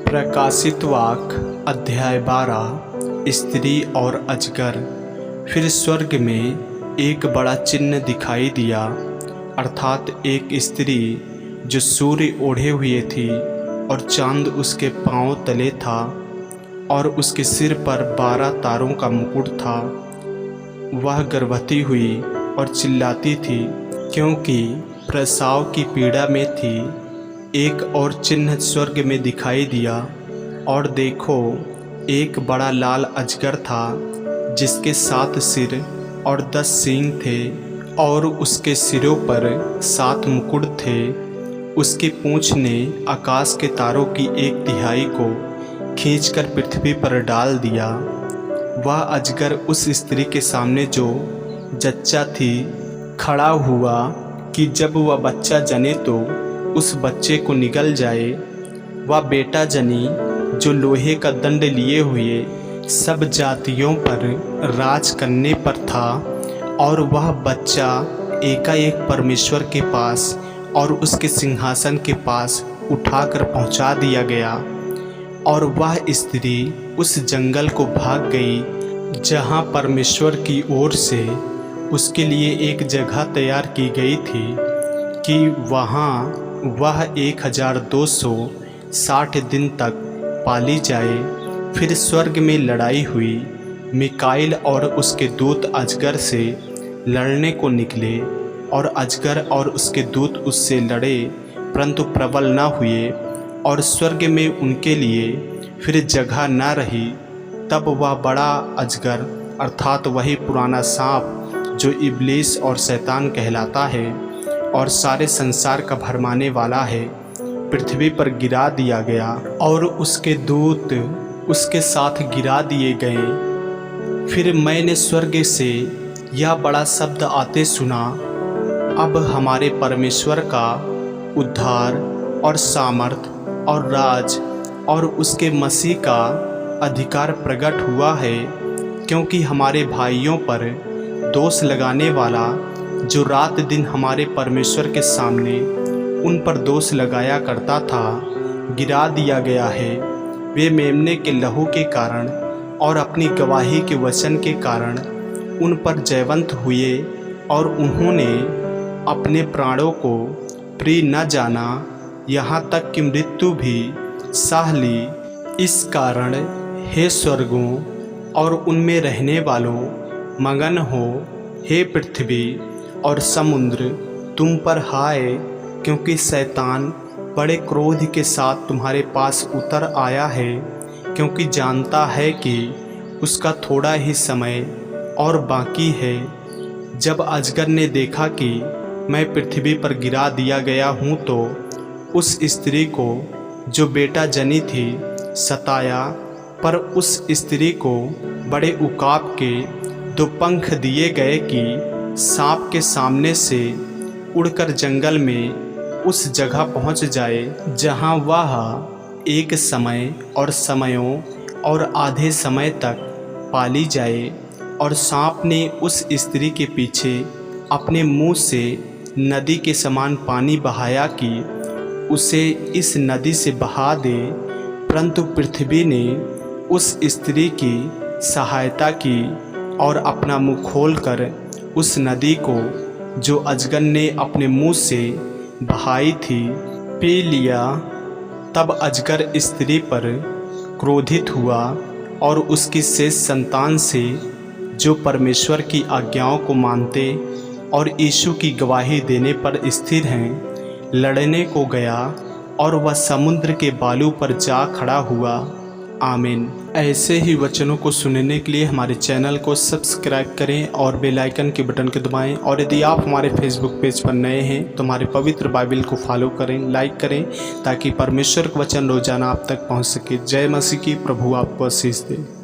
प्रकाशित वाक अध्याय 12 स्त्री और अजगर। फिर स्वर्ग में एक बड़ा चिन्ह दिखाई दिया, अर्थात एक स्त्री जो सूर्य ओढ़े हुए थी और चांद उसके पांव तले था और उसके सिर पर 12 तारों का मुकुट था। वह गर्भवती हुई और चिल्लाती थी, क्योंकि प्रसव की पीड़ा में थी। एक और चिन्ह स्वर्ग में दिखाई दिया, और देखो, एक बड़ा लाल अजगर था, जिसके 7 सिर और 10 सींग थे, और उसके सिरों पर 7 मुकुट थे। उसकी पूँछ ने आकाश के तारों की 1/3 को खींचकर पृथ्वी पर डाल दिया। वह अजगर उस स्त्री के सामने जो जच्चा थी खड़ा हुआ कि जब वह बच्चा जने तो उस बच्चे को निगल जाए। वह बेटा जनी जो लोहे का दंड लिए हुए सब जातियों पर राज करने पर था, और वह बच्चा एकाएक परमेश्वर के पास और उसके सिंहासन के पास उठाकर पहुंचा दिया गया। और वह स्त्री उस जंगल को भाग गई जहां परमेश्वर की ओर से उसके लिए एक जगह तैयार की गई थी, कि वहां वह 1260 दिन तक पाली जाए। फिर स्वर्ग में लड़ाई हुई। मिकाईल और उसके दूत अजगर से लड़ने को निकले, और अजगर और उसके दूत उससे लड़े, परंतु प्रबल न हुए, और स्वर्ग में उनके लिए फिर जगह न रही। तब वह बड़ा अजगर, अर्थात वही पुराना सांप जो इब्लीस और शैतान कहलाता है और सारे संसार का भरमाने वाला है, पृथ्वी पर गिरा दिया गया, और उसके दूत उसके साथ गिरा दिए गए। फिर मैंने स्वर्ग से यह बड़ा शब्द आते सुना, अब हमारे परमेश्वर का उद्धार और सामर्थ और राज और उसके मसीह का अधिकार प्रकट हुआ है, क्योंकि हमारे भाइयों पर दोष लगाने वाला, जो रात दिन हमारे परमेश्वर के सामने उन पर दोष लगाया करता था, गिरा दिया गया है। वे मेमने के लहू के कारण और अपनी गवाही के वचन के कारण उन पर जयवंत हुए, और उन्होंने अपने प्राणों को प्रिय न जाना, यहाँ तक कि मृत्यु भी सह ली। इस कारण हे स्वर्गों और उनमें रहने वालों, मगन हो। हे पृथ्वी और समुद्र, तुम पर हाय, क्योंकि शैतान बड़े क्रोध के साथ तुम्हारे पास उतर आया है, क्योंकि जानता है कि उसका थोड़ा ही समय और बाकी है। जब अजगर ने देखा कि मैं पृथ्वी पर गिरा दिया गया हूँ, तो उस स्त्री को जो बेटा जनी थी सताया, पर उस स्त्री को बड़े उकाब के 2 पंख दिए गए कि सांप के सामने से उड़कर जंगल में उस जगह पहुंच जाए जहां वह एक समय और समयों और आधे समय तक पाली जाए। और सांप ने उस स्त्री के पीछे अपने मुंह से नदी के समान पानी बहाया कि उसे इस नदी से बहा दे, परंतु पृथ्वी ने उस स्त्री की सहायता की और अपना मुंह खोलकर उस नदी को जो अजगर ने अपने मुंह से बहाई थी पी लिया। तब अजगर स्त्री पर क्रोधित हुआ और उसकी शेष संतान से, जो परमेश्वर की आज्ञाओं को मानते और यीशु की गवाही देने पर स्थिर हैं, लड़ने को गया, और वह समुद्र के बालू पर जा खड़ा हुआ। आमीन। ऐसे ही वचनों को सुनने के लिए हमारे चैनल को सब्सक्राइब करें और बेल आइकन के बटन को दबाएं। और यदि आप हमारे फेसबुक पेज पर नए हैं तो हमारे पवित्र बाइबल को फॉलो करें, लाइक करें, ताकि परमेश्वर का वचन रोजाना आप तक पहुंच सके। जय मसीह की। प्रभु आपको आशीष दे।